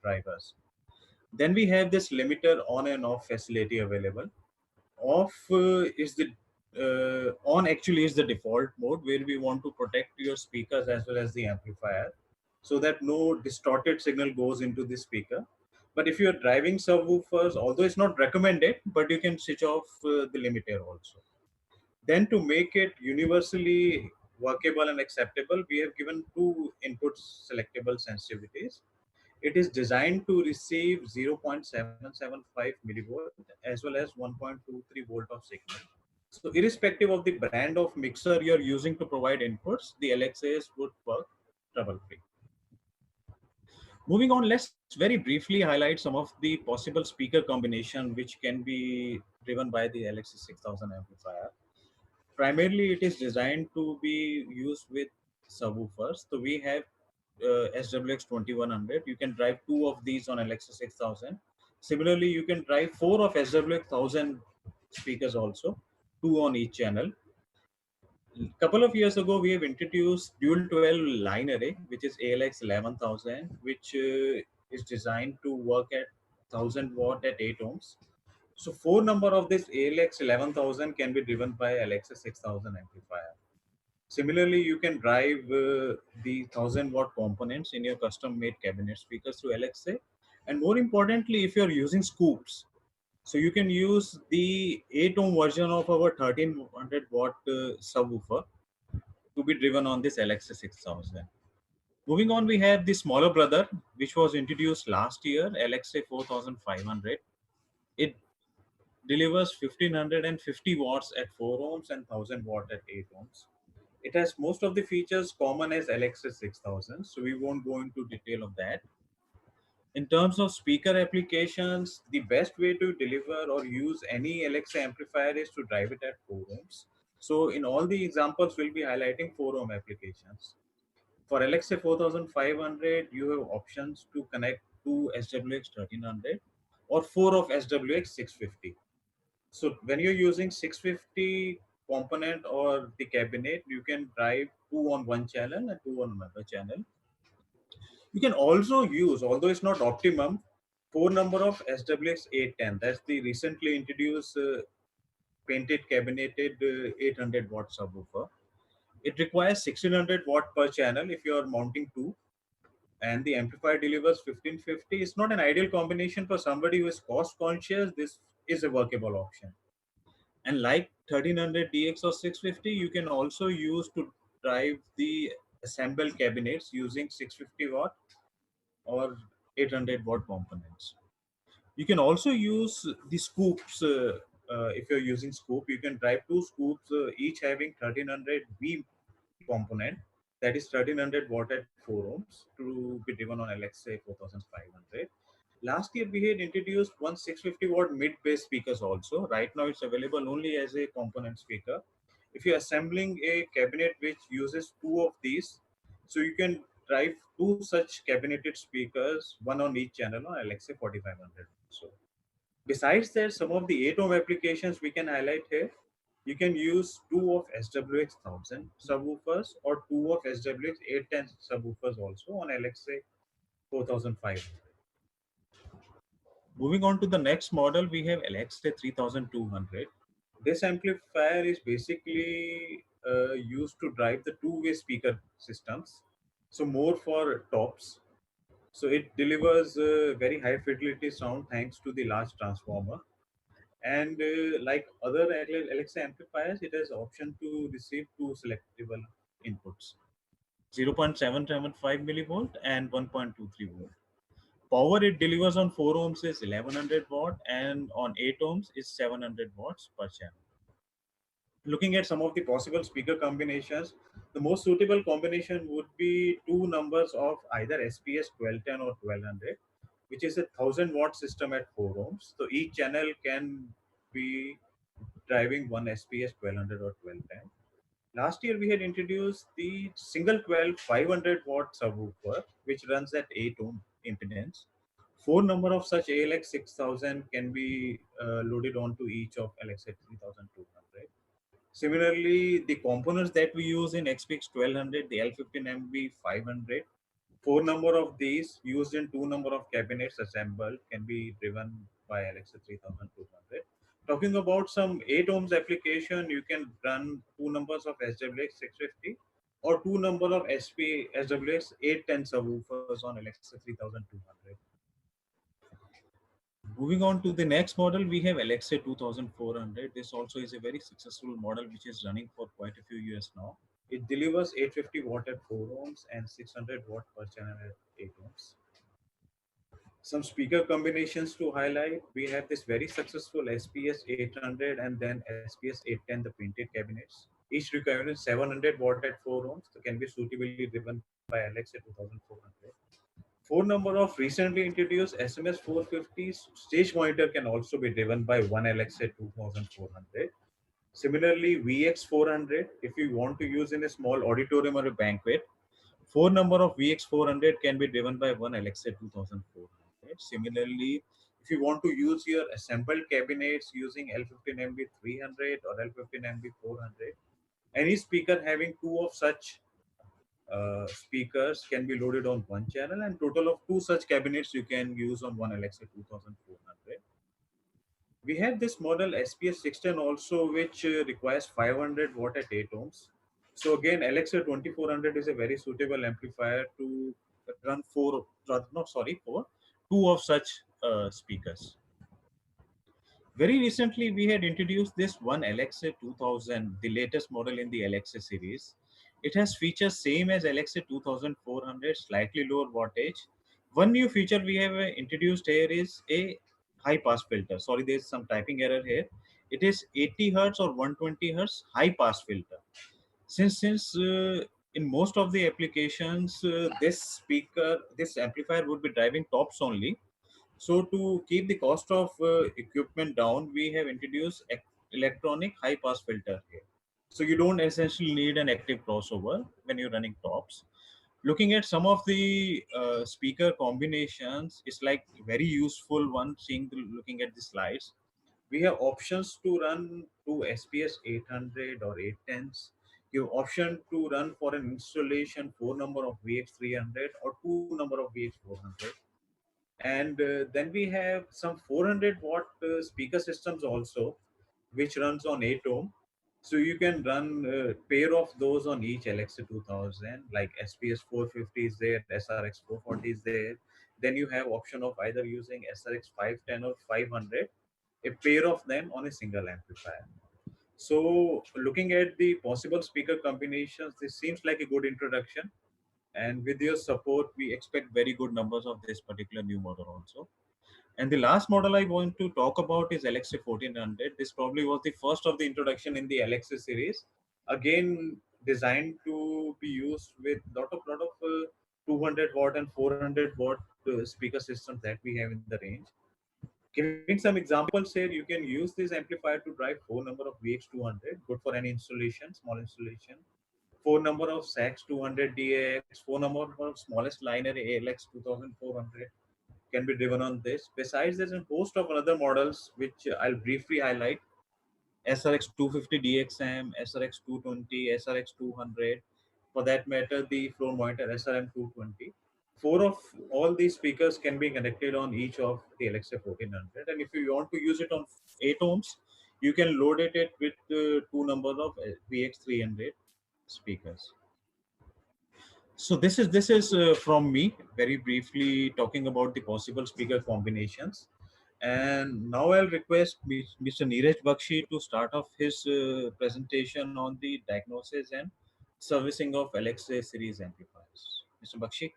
drivers. Then we have this limiter on and off facility available. Off is the on actually is the default mode where we want to protect your speakers as well as the amplifier so that no distorted signal goes into the speaker. But if you're driving subwoofers, although it's not recommended, but you can switch off the limiter also. Then to make it universally workable and acceptable, we have given two input selectable sensitivities. It is designed to receive 0.775 millivolt as well as 1.23 volt of signal. So irrespective of the brand of mixer you're using to provide inputs, the LXAs would work trouble-free. Moving on, let's very briefly highlight some of the possible speaker combination which can be driven by the LXA 6000 amplifier. Primarily, it is designed to be used with subwoofers. So we have SWX 2100. You can drive two of these on Alexa 6000. Similarly, you can drive four of SWX 1000 speakers also, two on each channel. A couple of years ago, we have introduced dual 12 line array, which is ALX 11000, which is designed to work at 1000 watt at 8 ohms. So four number of this ALX 11000 can be driven by Alexa 6000 amplifier. Similarly, you can drive the 1000 watt components in your custom made cabinet speakers through LXA. And more importantly, if you're using scoops, so you can use the 8 ohm version of our 1300 watt subwoofer to be driven on this LXA 6000. Moving on, we have the smaller brother, which was introduced last year, LXA 4500. It delivers 1550 watts at 4 ohms and 1000 watt at 8 ohms. It has most of the features common as LXA 6000, so we won't go into detail of that. In terms of speaker applications, the best way to deliver or use any Alexa amplifier is to drive it at 4 ohms. So in all the examples, we'll be highlighting 4 ohm applications. For Alexa 4500, you have options to connect to SWX 1300 or 4 of SWX 650. So when you're using 650 component or the cabinet, you can drive two on one channel and two on another channel. You can also use, although it's not optimum, four number of SWX 810. That's the recently introduced painted cabineted 800 watt subwoofer. It requires 1600 watt per channel if you are mounting two, and the amplifier delivers 1550. It's not an ideal combination for somebody who is cost conscious. This is a workable option. And like 1300 DX or 650, you can also use to drive the assembled cabinets using 650 watt or 800 watt components. You can also use the scoops. If you're using scoop, you can drive two scoops, each having 1300 V component, that is 1300 watt at 4 ohms, to be driven on LXA 4500. Last year, we had introduced one 650 watt mid bass speakers also. Right now, it's available only as a component speaker. If you're assembling a cabinet which uses two of these, so you can drive two such cabineted speakers, one on each channel on Alexa 4500. So, besides that, some of the 8 ohm applications we can highlight here. You can use two of SWX 1000 subwoofers or two of SWX 810 subwoofers also on Alexa 4500. Moving on to the next model, we have Alexa 3200. This amplifier is basically used to drive the two-way speaker systems, so more for tops. So it delivers very high fidelity sound thanks to the large transformer. And like other Alexa amplifiers, it has option to receive two selectable inputs: 0.775 millivolt and 1.23 volt. Power it delivers on 4 ohms is 1100 watt, and on 8 ohms is 700 watts per channel. Looking at some of the possible speaker combinations, the most suitable combination would be two numbers of either SPS 1210 or 1200, which is a 1000 watt system at 4 ohms. So each channel can be driving one SPS 1200 or 1210. Last year, we had introduced the single 12 500 watt subwoofer, which runs at 8 ohm impedance. Four number of such ALX 6000 can be loaded onto each of LX 3200. Similarly, the components that we use in XPX 1200, the L15MB 500, Four number of these used in two number of cabinets assembled can be driven by Alexa 3200. Talking about some 8 ohms application, you can run two numbers of SWX 650 or two number of SP SWX 810 subwoofers on Alexa 3200. Moving on to the next model, we have Alexa 2400. This also is a very successful model which is running for quite a few years now. It delivers 850 watt at 4 ohms and 600 watt per channel at 8 ohms. Some speaker combinations to highlight. We have this very successful SPS 800 and then SPS 810, the printed cabinets. Each requiring 700 watt at 4 ohms, so can be suitably driven by Alexa 2400. Four number of recently introduced SMS 450 stage monitor can also be driven by one Alexa 2400. Similarly, VX 400, if you want to use in a small auditorium or a banquet, four number of VX 400 can be driven by one Alexa 2400. Similarly, if you want to use your assembled cabinets using L15MB 300 or L15MB 400, any speaker having two of such speakers can be loaded on one channel, and total of two such cabinets you can use on one Alexa 2400. We have this model SPS 610 also, which requires 500 watt at 8 ohms. So again, Alexa 2400 is a very suitable amplifier to run four, two of such speakers. Very recently, we had introduced this one Alexa 2000, the latest model in the Alexa series. It has features same as Alexa 2400, slightly lower wattage. One new feature we have introduced here is a high pass filter. Sorry, there's some typing error here. It is 80 hertz or 120 hertz high pass filter. Since in most of the applications, this amplifier would be driving tops only, so to keep the cost of equipment down, we have introduced electronic high pass filter here. So you don't essentially need an active crossover when you're running tops. Looking at some of the speaker combinations, it's like very useful one. Looking at the slides, we have options to run to SPS 800 or 810s. You have option to run for an installation four number of VX 300 or two number of VX 400, and then we have some 400 watt speaker systems also, which runs on 8 ohm. So you can run a pair of those on each Alexa 2000, like SPS 450 is there, SRX 440 is there. Then you have option of either using SRX 510 or 500, a pair of them on a single amplifier. So looking at the possible speaker combinations, this seems like a good introduction, and with your support we expect very good numbers of this particular new model also. And the last model I want to talk about is Alexa 1400. This probably was the first of the introduction in the Alexa series, again designed to be used with lot of 200 watt and 400 watt speaker systems that we have in the range. Giving some examples here, you can use this amplifier to drive four number of VX200, good for any installation, small installation. Four number of SAX 200DX, four number of smallest liner ALX 2400 can be driven on this. Besides, there's a host of other models which I'll briefly highlight: SRX 250 DXM, SRX 220, SRX 200. For that matter, the floor monitor SRM 220. Four of all these speakers can be connected on each of the Alexa 1400. And if you want to use it on 8 ohms, you can load it with two numbers of VX 300 speakers. So this is from me very briefly talking about the possible speaker combinations, and now I'll request Mr. Neeraj Bakshi to start off his presentation on the diagnosis and servicing of Alexa series amplifiers. Mr. Bakshi.